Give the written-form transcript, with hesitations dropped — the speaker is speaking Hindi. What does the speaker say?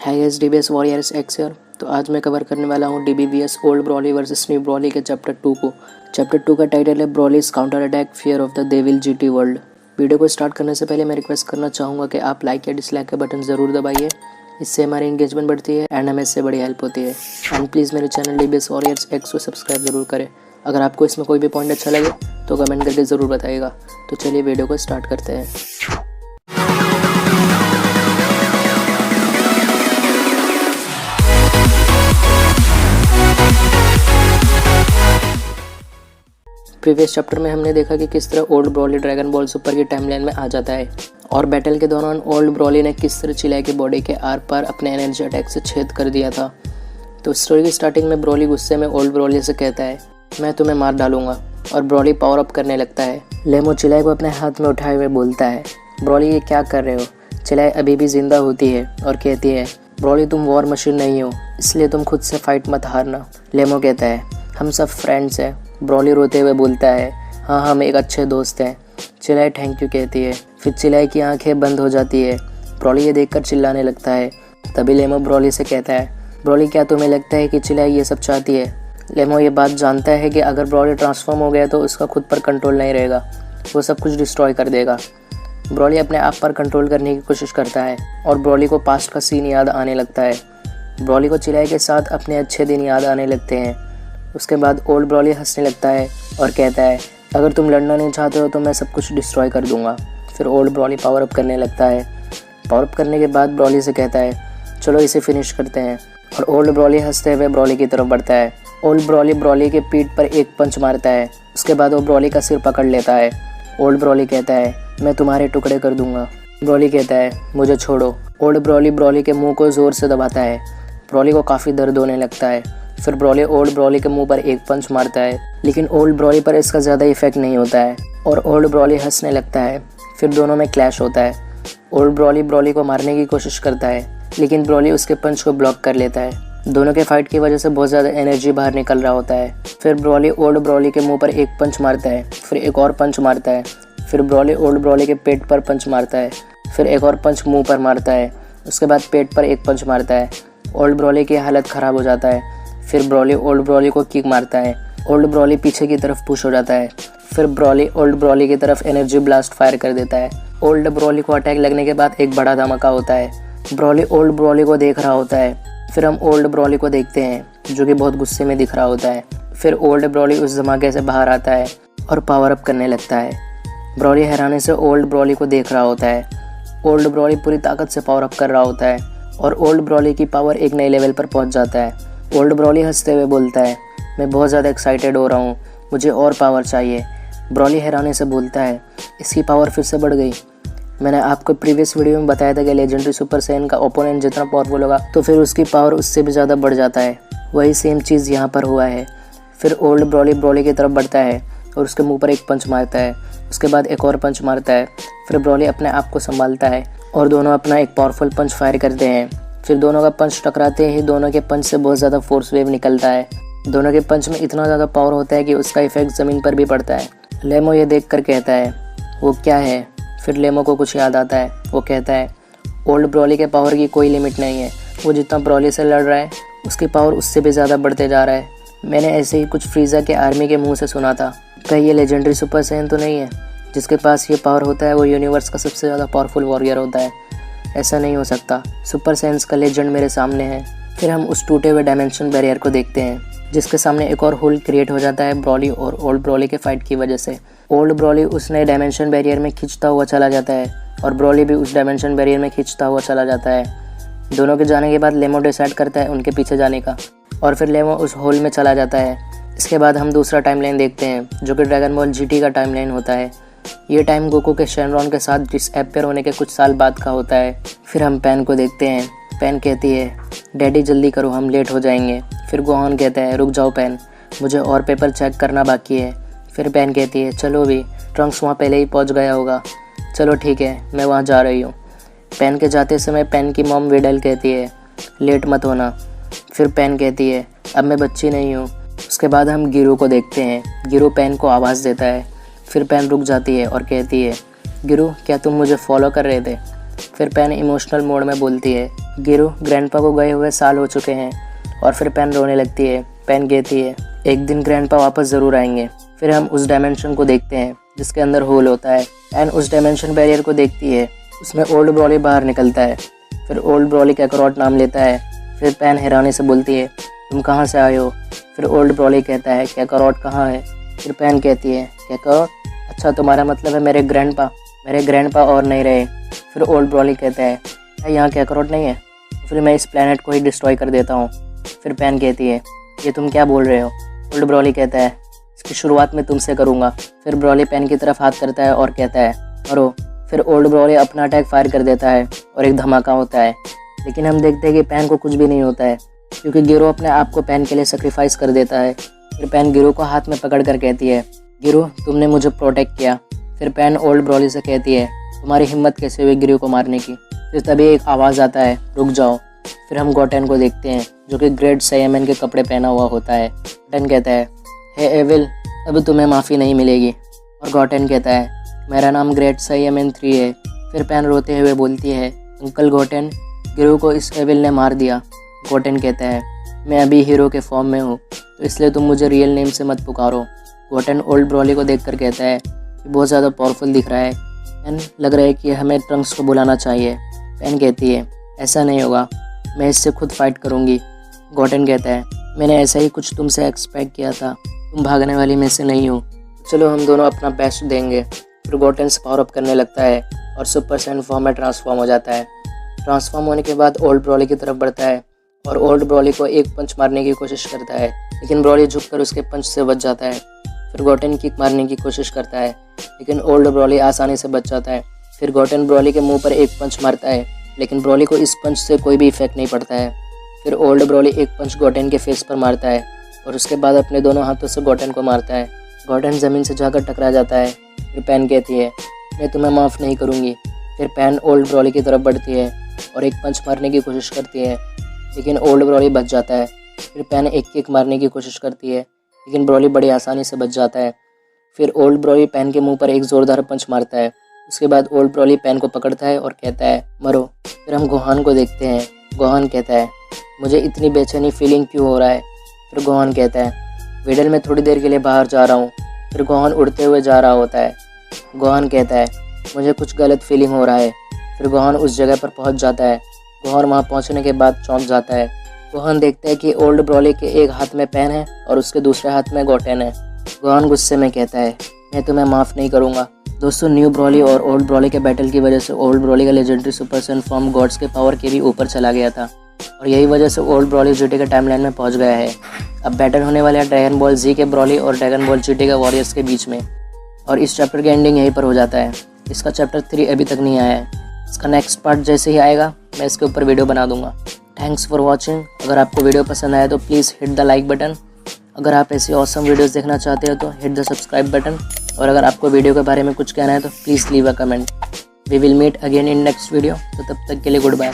Hi guys, DBS warriors X here. तो आज मैं कवर करने वाला हूँ DBVS old Broly versus new Broly के चैप्टर 2 को। चैप्टर 2 का टाइटल है Broly's counter attack fear of the devil GT world. Video को स्टार्ट करने से पहले मैं रिक्वेस्ट करना चाहूँगा कि आप लाइक या डिसलाइक का बटन ज़रूर दबाइए। इससे हमारी इंगेजमेंट बढ़ती है एंड हमें इससे बड़ी हेल्प होती है। एंड प्लीज़ मेरे चैनल डीबीएस वॉरियर्स एक्स को सब्सक्राइब जरूर करें। अगर आपको इसमें कोई भी पॉइंट अच्छा लगे तो कमेंट करके ज़रूर बताइएगा। तो चलिए वीडियो को स्टार्ट करते हैं। प्रीवियस चैप्टर में हमने देखा कि किस तरह old Broly dragon ball super की टाइमलाइन में आ जाता है और बैटल के दौरान ओल्ड ब्रॉली ने किस तरह चिलाई की बॉडी के आर पार अपने एनर्जी अटैक से छेद कर दिया था। तो स्टोरी की स्टार्टिंग में ब्रॉली गुस्से में ओल्ड ब्रॉली से कहता है, मैं तुम्हें मार डालूंगा, और ब्रॉली पावर अप करने लगता है। लेमो चिलाई को अपने हाथ में उठाए हुए बोलता है, ब्रॉली ये क्या कर रहे हो। चिलाई अभी भी जिंदा होती है और कहती है, ब्रॉली तुम वॉर मशीन नहीं हो, इसलिए तुम खुद से फाइट मत हारना। लेमो कहता है, हम सब फ्रेंड्स हैं। ब्रॉली रोते हुए बोलता है, हाँ हम एक अच्छे दोस्त हैं। चिलाई थैंक यू कहती है। फिर चिलाई की आंखें बंद हो जाती है। ब्रॉली ये देखकर चिल्लाने लगता है। तभी लेमो ब्रॉली से कहता है, ब्रॉली क्या तुम्हें लगता है कि चिलाई ये सब चाहती है। लेमो ये बात जानता है कि अगर ब्रॉली ट्रांसफॉर्म हो गया तो उसका खुद पर कंट्रोल नहीं रहेगा, वो सब कुछ डिस्ट्रॉय कर देगा। ब्रॉली अपने आप पर कंट्रोल करने की कोशिश करता है और ब्रॉली को पास्ट का सीन याद आने लगता है। ब्रॉली को चिलाई के साथ अपने अच्छे दिन याद आने लगते हैं। उसके बाद ओल्ड ब्रॉली हंसने लगता है और कहता है, अगर तुम लड़ना नहीं चाहते हो तो मैं सब कुछ डिस्ट्रॉय कर दूंगा। फिर ओल्ड ब्रॉली पावर अप करने लगता है। पावर अप करने के बाद ब्रॉली से कहता है, चलो इसे फिनिश करते हैं। और ओल्ड ब्रॉली हंसते हुए ब्रॉली की तरफ बढ़ता है। ओल्ड ब्रॉली के पीठ पर एक पंच मारता है। उसके बाद वो ब्रॉली का सिर पकड़ लेता है। ओल्ड ब्रॉली कहता है, मैं तुम्हारे टुकड़े कर दूंगा। ब्रॉली कहता है, मुझे छोड़ो। ओल्ड ब्रॉली के मुंह को जोर से दबाता है। ब्रॉली को काफ़ी दर्द होने लगता है। फिर ब्रॉली ओल्ड ब्रॉली के मुंह पर एक पंच मारता है, लेकिन ओल्ड ब्रॉली पर इसका ज़्यादा इफेक्ट नहीं होता है और ओल्ड ब्रॉली हंसने लगता है। फिर दोनों में क्लैश होता है। ओल्ड ब्रॉली को मारने की कोशिश करता है, लेकिन ब्रॉली उसके पंच को ब्लॉक कर लेता है। दोनों के फाइट की वजह से बहुत ज़्यादा एनर्जी बाहर निकल रहा होता है। फिर ब्रॉली ओल्ड ब्रॉली के मुंह पर एक पंच मारता है, फिर एक और पंच मारता है। फिर ब्रॉली ओल्ड ब्रॉली के पेट पर पंच मारता है, फिर एक और पंच मुँह पर मारता है। उसके बाद पेट पर एक पंच मारता है। ओल्ड ब्रॉली की हालत ख़राब हो जाता है। फिर ब्रॉली ओल्ड ब्रॉली को किक मारता है। ओल्ड ब्रॉली पीछे की तरफ पुश हो जाता है। फिर ब्रॉली ओल्ड ब्रॉली की तरफ एनर्जी ब्लास्ट फायर कर देता है। ओल्ड ब्रॉली को अटैक लगने के बाद एक बड़ा धमाका होता है। ब्रॉली ओल्ड ब्रॉली को देख रहा होता है। फिर हम ओल्ड ब्रॉली को देखते हैं, जो कि बहुत गुस्से में दिख रहा होता है। फिर ओल्ड ब्रॉली उस धमाके से बाहर आता है और पावर अप करने लगता है। ब्रॉली हैरानी से ओल्ड ब्रॉली को देख रहा होता है। ओल्ड ब्रॉली पूरी ताकत से पावर अप कर रहा होता है और ओल्ड ब्रॉली की पावर एक नए लेवल पर पहुंच जाता है। ओल्ड ब्रॉली हंसते हुए बोलता है, मैं बहुत ज़्यादा एक्साइटेड हो रहा हूँ, मुझे और पावर चाहिए। ब्रॉली हैरानी से बोलता है, इसकी पावर फिर से बढ़ गई। मैंने आपको प्रीवियस वीडियो में बताया था कि लेजेंडरी सुपर सैयन का ओपोनेंट जितना पावरफुल होगा तो फिर उसकी पावर उससे भी ज़्यादा बढ़ जाता है। वही सेम चीज़ यहाँ पर हुआ है। फिर ओल्ड ब्रॉली की तरफ बढ़ता है और उसके मुँह पर एक पंच मारता है। उसके बाद एक और पंच मारता है। फिर ब्रॉली अपने आप को संभालता है और दोनों अपना एक पावरफुल पंच फायर करते हैं। फिर दोनों का पंच टकराते ही दोनों के पंच से बहुत ज़्यादा फोर्स वेव निकलता है। दोनों के पंच में इतना ज़्यादा पावर होता है कि उसका इफेक्ट ज़मीन पर भी पड़ता है। लेमो ये देख कर कहता है, वो क्या है। फिर लेमो को कुछ याद आता है। वो कहता है, ओल्ड ब्रॉली के पावर की कोई लिमिट नहीं है। वो जितना ब्रॉली से लड़ रहा है उसकी पावर उससे भी ज़्यादा बढ़ते जा रहा है। मैंने ऐसे ही कुछ फ्रीज़ा के आर्मी के मुँह से सुना था। कहीं ये लेजेंडरी सुपर सैयन तो नहीं है जिसके पास ये पावर होता है वो यूनिवर्स का सबसे ज़्यादा पावरफुल वॉरियर होता है। ऐसा नहीं हो सकता, सुपर सैयन्स का लेजेंड मेरे सामने है। फिर हम उस टूटे हुए डायमेंशन बैरियर को देखते हैं जिसके सामने एक और होल क्रिएट हो जाता है ब्रॉली और ओल्ड ब्रॉली के फाइट की वजह से। ओल्ड ब्रॉली उस नए डायमेंशन बैरियर में खींचता हुआ चला जाता है और ब्रॉली भी उस डायमेंशन बैरियर में खींचता हुआ चला जाता है। दोनों के जाने के बाद लेमो डिसाइड करता है उनके पीछे जाने का और फिर लेमो उस होल में चला जाता है। इसके बाद हम दूसरा टाइमलाइन देखते हैं जो कि ड्रैगन बॉल जीटी का टाइमलाइन होता है। ये टाइम गोकू के शेनरॉन के साथ डिसअपियर होने के कुछ साल बाद का होता है। फिर हम पैन को देखते हैं। पैन कहती है, डैडी जल्दी करो, हम लेट हो जाएंगे। फिर गोहान कहता है, रुक जाओ पैन, मुझे और पेपर चेक करना बाकी है। फिर पैन कहती है, चलो भी, ट्रंक्स वहाँ पहले ही पहुँच गया होगा। चलो ठीक है, मैं वहाँ जा रही हूँ। पैन के जाते समय पैन की मॉम विडल कहती है, लेट मत होना। फिर पैन कहती है, अब मैं बच्ची नहीं हूँ। उसके बाद हम गिरू को देखते हैं। गिरू पैन को आवाज़ देता है। फिर पैन रुक जाती है और कहती है, गिरू क्या तुम मुझे फॉलो कर रहे थे। फिर पैन इमोशनल मोड में बोलती है, गिरू, ग्रैंडपा को गए हुए साल हो चुके हैं। और फिर पैन रोने लगती है। पैन कहती है एक दिन ग्रैंडपा वापस ज़रूर आएंगे। फिर हम उस डायमेंशन को देखते हैं जिसके अंदर होल होता है। पैन उस डायमेंशन बैरियर को देखती है, उसमें ओल्ड ब्रॉली बाहर निकलता है। फिर ओल्ड ब्रॉली कैकरॉट नाम लेता है। फिर पैन हैरानी से बोलती है तुम कहाँ से आए हो? फिर ओल्ड ब्रॉली कहता है कैकरॉट कहाँ है? फिर पैन कहती है कैकरॉट, अच्छा तुम्हारा मतलब है मेरे ग्रैंडपा और नहीं रहे। फिर ओल्ड ब्रॉली कहता है क्या यहाँ कैकरॉट नहीं है? फिर मैं इस प्लेनेट को ही डिस्ट्रॉय कर देता हूँ। फिर पैन कहती है ये तुम क्या बोल रहे हो? ओल्ड ब्रॉली कहता है इसकी शुरुआत मैं तुमसे करूँगा। फिर ब्रॉली पैन की तरफ हाथ करता है और कहता है मरो। फिर ओल्ड ब्रॉली अपना अटैक फायर कर देता है और एक धमाका होता है। लेकिन हम देखते हैं कि पैन को कुछ भी नहीं होता है क्योंकि गिरो अपने आप को पैन के लिए सेक्रीफाइस कर देता है। फिर पैन गिरो को हाथ में पकड़ कर कहती है गिरो तुमने मुझे प्रोटेक्ट किया। फिर पैन ओल्ड ब्रॉली से कहती है तुम्हारी हिम्मत कैसे हुई गिरो को मारने की? फिर तभी एक आवाज़ आता है रुक जाओ। फिर हम गोटेन को देखते हैं जो कि ग्रेट साइमन के कपड़े पहना हुआ होता है। गोटेन कहता है हे एविल, अब तुम्हें माफ़ी नहीं मिलेगी। और गोटेन कहता है मेरा नाम ग्रेट साइमन 3 है। फिर पैन रोते हुए बोलती है अंकल गोटेन, गिरो को इस एविल ने मार दिया। गोटेन कहता है मैं अभी हीरो के फॉर्म में हूँ तो इसलिए तुम मुझे रियल नेम से मत पुकारो। गोटेन ओल्ड ब्रॉली को देखकर कहता है ये बहुत ज़्यादा पावरफुल दिख रहा है। पैन लग रहा है कि हमें ट्रंक्स को बुलाना चाहिए। पैन कहती है ऐसा नहीं होगा, मैं इससे खुद फाइट करूँगी। गोटेन कहता है मैंने ऐसा ही कुछ तुमसे एक्सपेक्ट किया था, तुम भागने वाली में से नहीं हो, चलो हम दोनों अपना बेस्ट देंगे। फिर गोटेन से पावर अप करने लगता है और सुपर सैन फॉर्म में ट्रांसफॉर्म हो जाता है। ट्रांसफॉर्म होने के बाद ओल्ड ब्रॉली की तरफ बढ़ता है और ओल्ड ब्रॉली को एक पंच मारने की कोशिश करता है, लेकिन ब्रॉली झुककर उसके पंच से बच जाता है। फिर गोटेन किक मारने की कोशिश करता है लेकिन ओल्ड ब्रॉली आसानी से बच जाता है। फिर गोटेन ब्रॉली के मुंह पर एक पंच मारता है लेकिन ब्रॉली को इस पंच से कोई भी इफेक्ट नहीं पड़ता है। फिर ओल्ड ब्रॉली एक पंच गोटेन के फेस पर मारता है और उसके बाद अपने दोनों हाथों से गोटेन को मारता है। गोटेन ज़मीन से जाकर टकरा जाता है। फिर पैन कहती है मैं तुम्हें माफ़ नहीं करूँगी। फिर पैन ओल्ड ब्रॉली की तरफ बढ़ती है और एक पंच मारने की कोशिश करती है लेकिन ओल्ड ब्रॉली बच जाता है। फिर पैन एक किक मारने की कोशिश करती है लेकिन ब्रॉली बड़ी आसानी से बच जाता है। फिर ओल्ड ब्रॉली पैन के मुंह पर एक ज़ोरदार पंच मारता है। उसके बाद ओल्ड ब्रॉली पैन को पकड़ता है और कहता है मरो। फिर हम गोहान को देखते हैं। गोहान कहता है मुझे इतनी बेचैनी फीलिंग क्यों हो रहा है? फिर गोहान कहता है वेडल में थोड़ी देर के लिए बाहर जा रहा हूँ। फिर गोहान उड़ते हुए जा रहा होता है। गोहान कहता है मुझे कुछ गलत फीलिंग हो रहा है। फिर गोहान उस जगह पर पहुँच जाता है। गोहान वहाँ पहुँचने के बाद चौंक जाता है। गोहान देखता है कि ओल्ड ब्रॉली के एक हाथ में पैन है और उसके दूसरे हाथ में गोटेन है। गोहान गुस्से में कहता है मैं तुम्हें माफ़ नहीं करूँगा। दोस्तों न्यू ब्रॉली और ओल्ड ब्रॉली के बैटल की वजह से ओल्ड ब्रॉली का legendary super Saiyan form gods के पावर के भी ऊपर चला गया था और यही वजह से ओल्ड ब्रॉली जीटी के टाइमलाइन में पहुंच गया है। अब बैटल होने वाला है ड्रैगन बॉल जी के ब्रॉली और ड्रैगन बॉल जीटी के वॉरियर्स के बीच में और इस चैप्टर की एंडिंग यहीं पर हो जाता है। इसका चैप्टर 3 अभी तक नहीं आया है। इसका नेक्स्ट पार्ट जैसे ही आएगा मैं इसके ऊपर वीडियो बना दूंगा। Thanks for watching. अगर आपको वीडियो पसंद आया तो please hit the like button. अगर आप ऐसी ऑसम वीडियोस देखना चाहते हो तो हिट द सब्सक्राइब बटन। और अगर आपको वीडियो के बारे में कुछ कहना है तो please leave a comment. We will meet again in next video. तो तब तक के लिए गुड बाय।